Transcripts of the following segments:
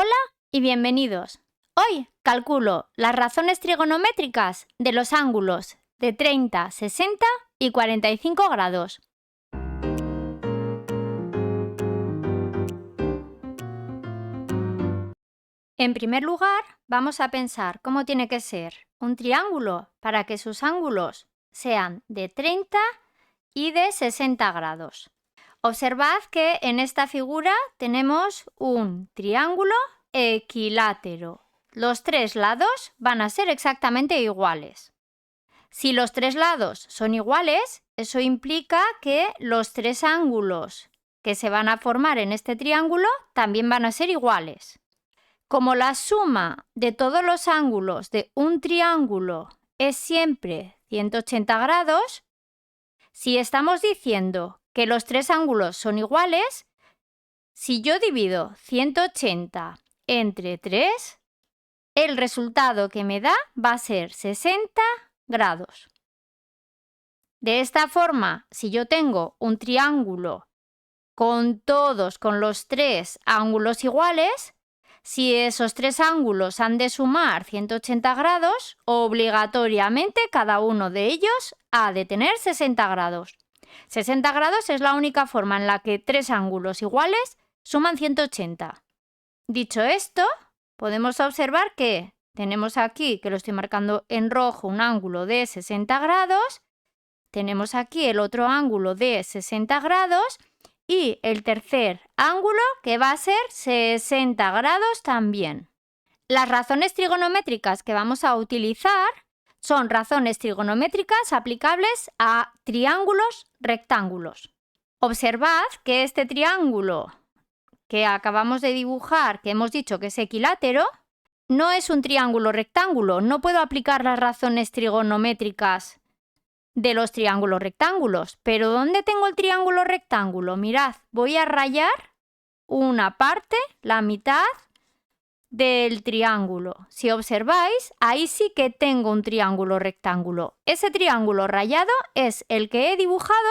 Hola y bienvenidos. Hoy calculo las razones trigonométricas de los ángulos de 30, 60 y 45 grados. En primer lugar, vamos a pensar cómo tiene que ser un triángulo para que sus ángulos sean de 30 y de 60 grados. Observad que en esta figura tenemos un triángulo equilátero. Los tres lados van a ser exactamente iguales. Si los tres lados son iguales, eso implica que los tres ángulos que se van a formar en este triángulo también van a ser iguales. Como la suma de todos los ángulos de un triángulo es siempre 180 grados, si estamos diciendo que los tres ángulos son iguales, si yo divido 180 entre 3, el resultado que me da va a ser 60 grados. De esta forma, si yo tengo un triángulo con los tres ángulos iguales, si esos tres ángulos han de sumar 180 grados, obligatoriamente cada uno de ellos ha de tener 60 grados. 60 grados es la única forma en la que tres ángulos iguales suman 180. Dicho esto, podemos observar que tenemos aquí, que lo estoy marcando en rojo, un ángulo de 60 grados, tenemos aquí el otro ángulo de 60 grados y el tercer ángulo que va a ser 60 grados también. Las razones trigonométricas que vamos a utilizar son razones trigonométricas aplicables a triángulos rectángulos. Observad que este triángulo que acabamos de dibujar, que hemos dicho que es equilátero, no es un triángulo rectángulo. No puedo aplicar las razones trigonométricas de los triángulos rectángulos. Pero ¿dónde tengo el triángulo rectángulo? Mirad, voy a rayar una parte, la mitad del triángulo. Si observáis, ahí sí que tengo un triángulo rectángulo. Ese triángulo rayado es el que he dibujado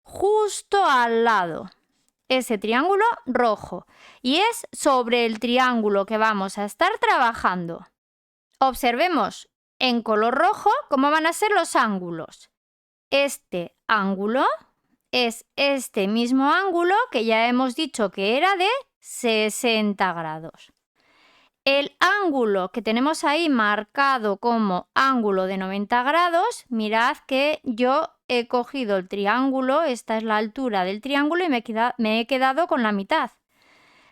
justo al lado. Ese triángulo rojo. Y es sobre el triángulo que vamos a estar trabajando. Observemos en color rojo cómo van a ser los ángulos. Este ángulo es este mismo ángulo que ya hemos dicho que era de 60 grados. El ángulo que tenemos ahí marcado como ángulo de 90 grados, mirad que yo he cogido el triángulo, esta es la altura del triángulo y me he quedado con la mitad.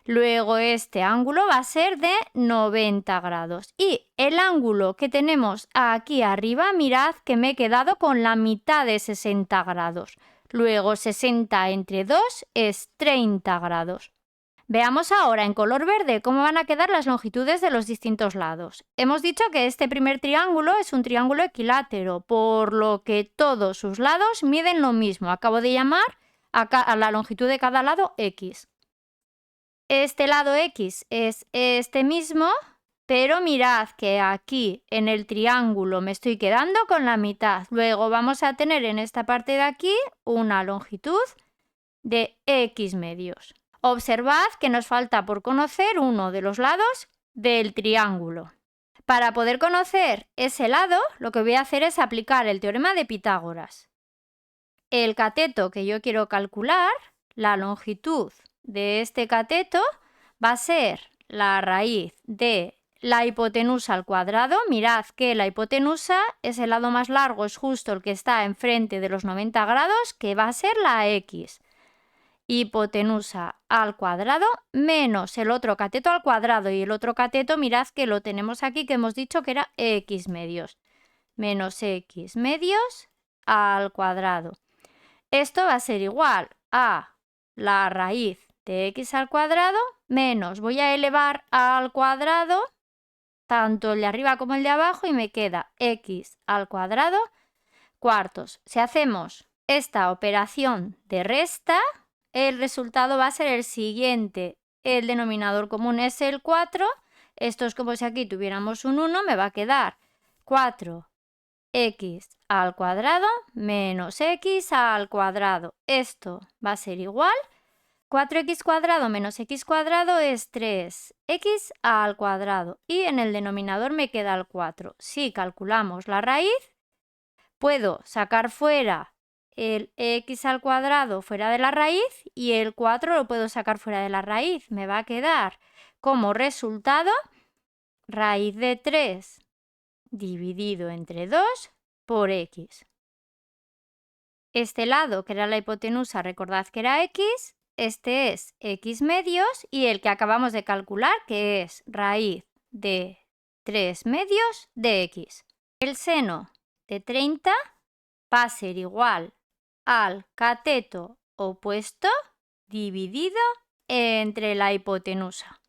Luego este ángulo va a ser de 90 grados. Y el ángulo que tenemos aquí arriba, mirad que me he quedado con la mitad de 60 grados. Luego 60 entre 2 es 30 grados. Veamos ahora en color verde cómo van a quedar las longitudes de los distintos lados. Hemos dicho que este primer triángulo es un triángulo equilátero, por lo que todos sus lados miden lo mismo. Acabo de llamar a la longitud de cada lado X. Este lado X es este mismo, pero mirad que aquí en el triángulo me estoy quedando con la mitad. Luego vamos a tener en esta parte de aquí una longitud de X medios. Observad que nos falta por conocer uno de los lados del triángulo. Para poder conocer ese lado, lo que voy a hacer es aplicar el teorema de Pitágoras. El cateto que yo quiero calcular, la longitud de este cateto, va a ser la raíz de la hipotenusa al cuadrado. Mirad que la hipotenusa es el lado más largo, es justo el que está enfrente de los 90 grados, que va a ser la X. Hipotenusa al cuadrado menos el otro cateto al cuadrado, y el otro cateto mirad que lo tenemos aquí, que hemos dicho que era X medios, menos X medios al cuadrado. Esto va a ser igual a la raíz de X al cuadrado menos, voy a elevar al cuadrado tanto el de arriba como el de abajo y me queda X al cuadrado cuartos. Si hacemos esta operación de resta, el resultado va a ser el siguiente. El denominador común es el 4. Esto es como si aquí tuviéramos un 1. Me va a quedar 4x al cuadrado menos x al cuadrado. Esto va a ser igual 4x cuadrado menos x cuadrado es 3x al cuadrado y en el denominador me queda el 4. Si calculamos la raíz, puedo sacar fuera el x al cuadrado fuera de la raíz y el 4 lo puedo sacar fuera de la raíz. Me va a quedar como resultado raíz de 3 dividido entre 2 por x. Este lado, que era la hipotenusa, recordad que era x, este es x medios y el que acabamos de calcular, que es raíz de 3 medios de x. El seno de 30 va a ser igual al cateto opuesto dividido entre la hipotenusa.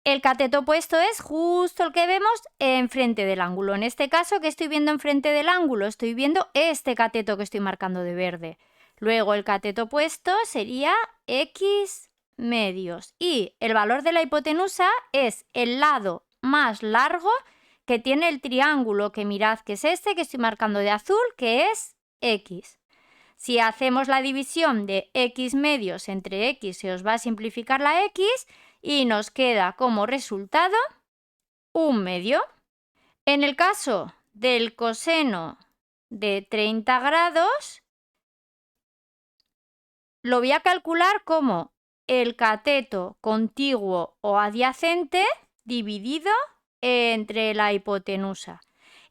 El cateto opuesto es justo el que vemos enfrente del ángulo. En este caso, ¿qué estoy viendo enfrente del ángulo? Estoy viendo este cateto que estoy marcando de verde. Luego el cateto opuesto sería x medios. Y el valor de la hipotenusa es el lado más largo que tiene el triángulo, que mirad que es este que estoy marcando de azul, que es x. Si hacemos la división de x medios entre x, se os va a simplificar la x y nos queda como resultado 1 medio. En el caso del coseno de 30 grados, lo voy a calcular como el cateto contiguo o adyacente dividido entre la hipotenusa.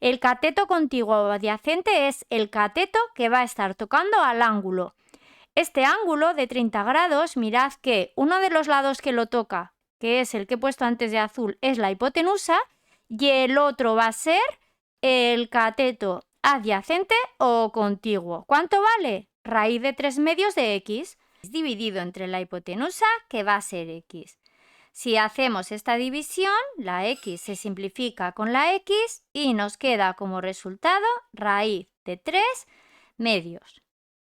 El cateto contiguo o adyacente es el cateto que va a estar tocando al ángulo. Este ángulo de 30 grados, mirad que uno de los lados que lo toca, que es el que he puesto antes de azul, es la hipotenusa y el otro va a ser el cateto adyacente o contiguo. ¿Cuánto vale? Raíz de 3 medios de x dividido entre la hipotenusa, que va a ser x. Si hacemos esta división, la x se simplifica con la x y nos queda como resultado raíz de 3 medios.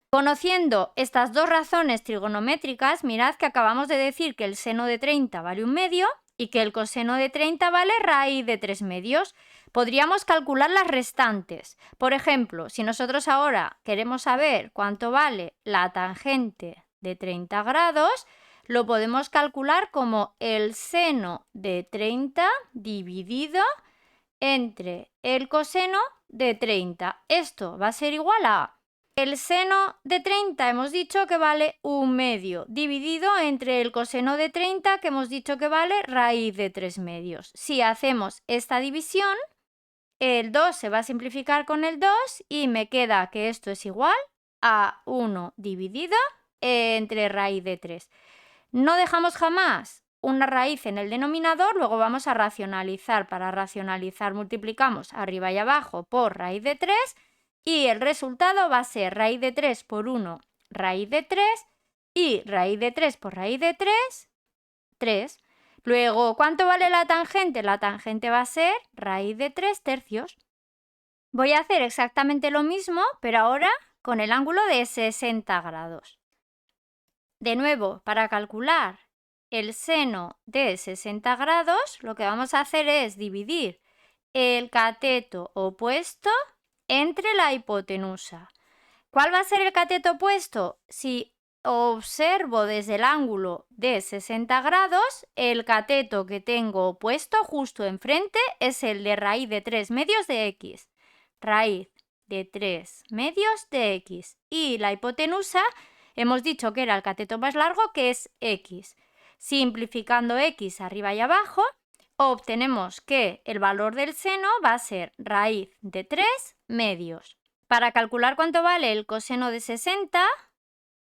Conociendo estas dos razones trigonométricas, mirad que acabamos de decir que el seno de 30 vale 1 medio y que el coseno de 30 vale raíz de 3 medios. Podríamos calcular las restantes. Por ejemplo, si nosotros ahora queremos saber cuánto vale la tangente de 30 grados, lo podemos calcular como el seno de 30 dividido entre el coseno de 30. Esto va a ser igual a el seno de 30 hemos dicho que vale 1 medio, dividido entre el coseno de 30 que hemos dicho que vale raíz de 3 medios. Si hacemos esta división, el 2 se va a simplificar con el 2 y me queda que esto es igual a 1 dividido entre raíz de 3. No dejamos jamás una raíz en el denominador, luego vamos a racionalizar. Para racionalizar multiplicamos arriba y abajo por raíz de 3 y el resultado va a ser raíz de 3 por 1, raíz de 3 y raíz de 3 por raíz de 3, 3. Luego, ¿cuánto vale la tangente? La tangente va a ser raíz de 3 tercios. Voy a hacer exactamente lo mismo, pero ahora con el ángulo de 60 grados. De nuevo, para calcular el seno de 60 grados, lo que vamos a hacer es dividir el cateto opuesto entre la hipotenusa. ¿Cuál va a ser el cateto opuesto? Si observo desde el ángulo de 60 grados, el cateto que tengo opuesto justo enfrente es el de raíz de 3 medios de x. Raíz de 3 medios de x. Y la hipotenusa hemos dicho que era el cateto más largo, que es x. Simplificando x arriba y abajo, obtenemos que el valor del seno va a ser raíz de 3 medios. Para calcular cuánto vale el coseno de 60,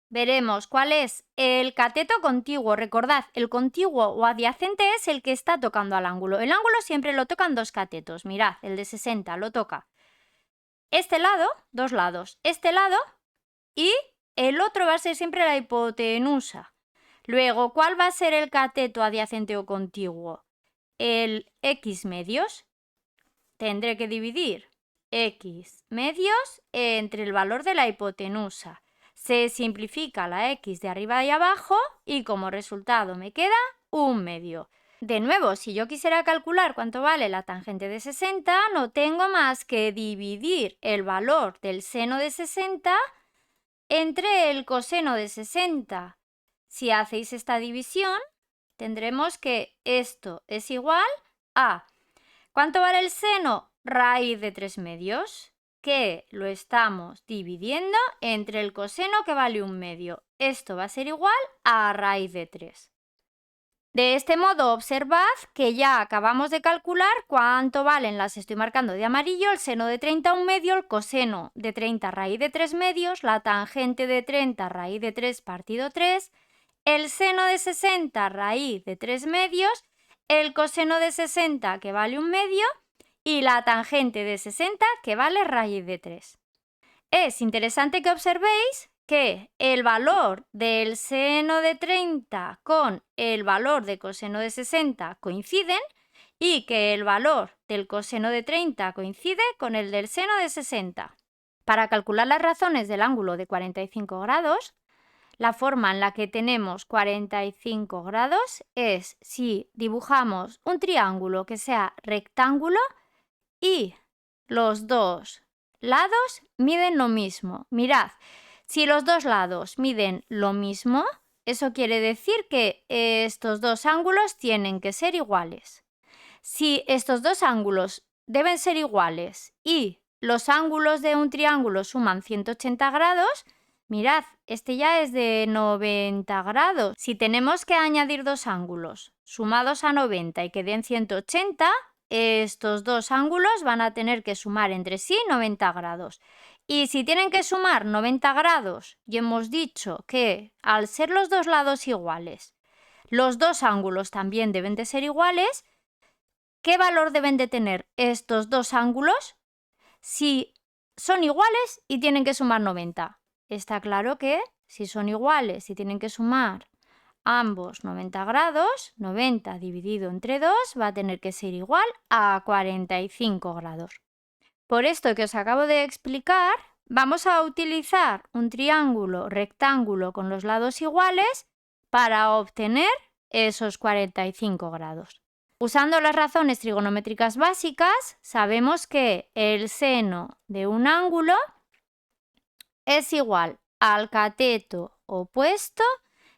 veremos cuál es el cateto contiguo. Recordad, el contiguo o adyacente es el que está tocando al ángulo. El ángulo siempre lo tocan dos catetos. Mirad, el de 60 lo toca este lado, dos lados, este lado y el otro va a ser siempre la hipotenusa. Luego, ¿cuál va a ser el cateto adyacente o contiguo? El x medios. Tendré que dividir x medios entre el valor de la hipotenusa. Se simplifica la x de arriba y abajo y como resultado me queda 1 medio. De nuevo, si yo quisiera calcular cuánto vale la tangente de 60, no tengo más que dividir el valor del seno de 60 entre el coseno de 60. Si hacéis esta división, tendremos que esto es igual a ¿cuánto vale el seno? Raíz de 3 medios, que lo estamos dividiendo entre el coseno que vale 1 medio. Esto va a ser igual a raíz de 3. De este modo, observad que ya acabamos de calcular cuánto valen, las estoy marcando de amarillo, el seno de 30 1 medio, el coseno de 30 raíz de 3 medios, la tangente de 30 raíz de 3 partido 3, el seno de 60 raíz de 3 medios, el coseno de 60 que vale 1 medio y la tangente de 60 que vale raíz de 3. Es interesante que observéis que el valor del seno de 30 con el valor de coseno de 60 coinciden y que el valor del coseno de 30 coincide con el del seno de 60. Para calcular las razones del ángulo de 45 grados, la forma en la que tenemos 45 grados es si dibujamos un triángulo que sea rectángulo y los dos lados miden lo mismo. Mirad, si los dos lados miden lo mismo, eso quiere decir que estos dos ángulos tienen que ser iguales. Si estos dos ángulos deben ser iguales y los ángulos de un triángulo suman 180 grados, mirad, este ya es de 90 grados. Si tenemos que añadir dos ángulos sumados a 90 y que den 180, estos dos ángulos van a tener que sumar entre sí 90 grados. Y si tienen que sumar 90 grados y hemos dicho que al ser los dos lados iguales, los dos ángulos también deben de ser iguales, ¿qué valor deben de tener estos dos ángulos si son iguales y tienen que sumar 90? Está claro que si son iguales y tienen que sumar ambos 90 grados, 90 dividido entre 2 va a tener que ser igual a 45 grados. Por esto que os acabo de explicar, vamos a utilizar un triángulo rectángulo con los lados iguales para obtener esos 45 grados. Usando las razones trigonométricas básicas, sabemos que el seno de un ángulo es igual al cateto opuesto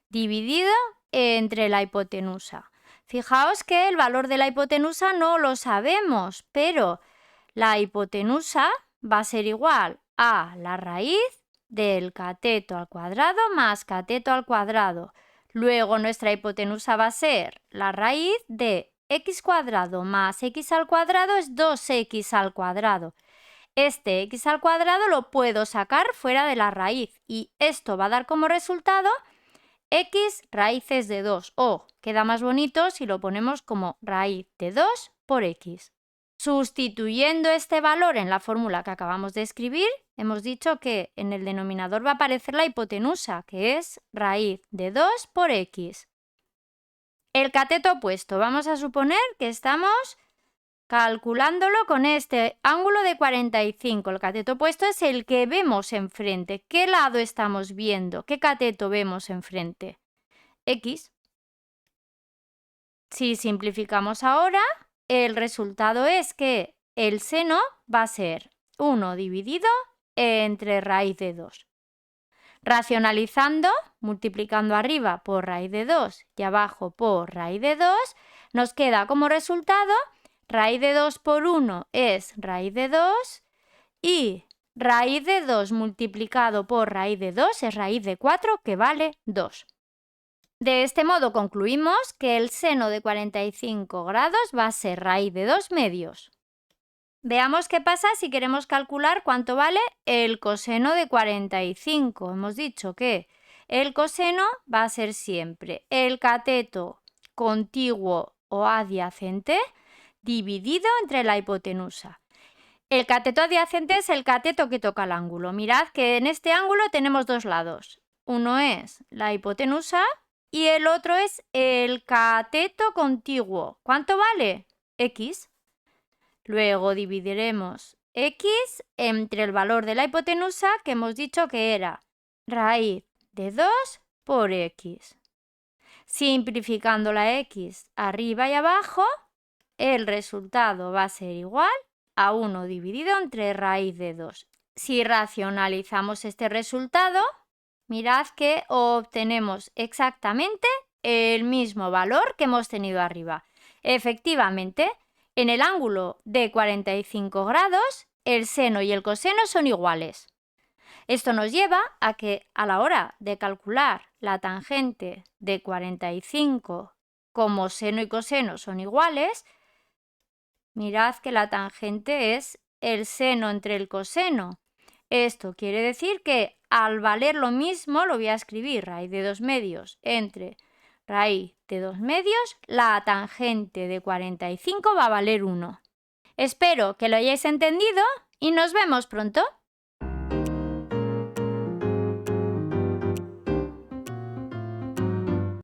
dividido entre la hipotenusa. Fijaos que el valor de la hipotenusa no lo sabemos, pero la hipotenusa va a ser igual a la raíz del cateto al cuadrado más cateto al cuadrado. Luego nuestra hipotenusa va a ser la raíz de x cuadrado más x al cuadrado es 2x al cuadrado. Este x al cuadrado lo puedo sacar fuera de la raíz y esto va a dar como resultado x raíces de 2 o queda más bonito si lo ponemos como raíz de 2 por x. Sustituyendo este valor en la fórmula que acabamos de escribir, hemos dicho que en el denominador va a aparecer la hipotenusa, que es raíz de 2 por x. El cateto opuesto, vamos a suponer que estamos calculándolo con este ángulo de 45. El cateto opuesto es el que vemos enfrente. ¿Qué lado estamos viendo? ¿Qué cateto vemos enfrente? X. Si simplificamos ahora, el resultado es que el seno va a ser 1 dividido entre raíz de 2. Racionalizando, multiplicando arriba por raíz de 2 y abajo por raíz de 2, nos queda como resultado raíz de 2 por 1 es raíz de 2 y raíz de 2 multiplicado por raíz de 2 es raíz de 4 que vale 2. De este modo concluimos que el seno de 45 grados va a ser raíz de 2 medios. Veamos qué pasa si queremos calcular cuánto vale el coseno de 45. Hemos dicho que el coseno va a ser siempre el cateto contiguo o adyacente dividido entre la hipotenusa. El cateto adyacente es el cateto que toca el ángulo. Mirad que en este ángulo tenemos dos lados. Uno es la hipotenusa y el otro es el cateto contiguo. ¿Cuánto vale? X. Luego dividiremos x entre el valor de la hipotenusa que hemos dicho que era raíz de 2 por x. Simplificando la x arriba y abajo, el resultado va a ser igual a 1 dividido entre raíz de 2. Si racionalizamos este resultado, mirad que obtenemos exactamente el mismo valor que hemos tenido arriba. Efectivamente, en el ángulo de 45 grados, el seno y el coseno son iguales. Esto nos lleva a que a la hora de calcular la tangente de 45, como seno y coseno son iguales, mirad que la tangente es el seno entre el coseno. Esto quiere decir que al valer lo mismo, lo voy a escribir raíz de 2 medios entre raíz de 2 medios, la tangente de 45 va a valer 1. Espero que lo hayáis entendido y nos vemos pronto.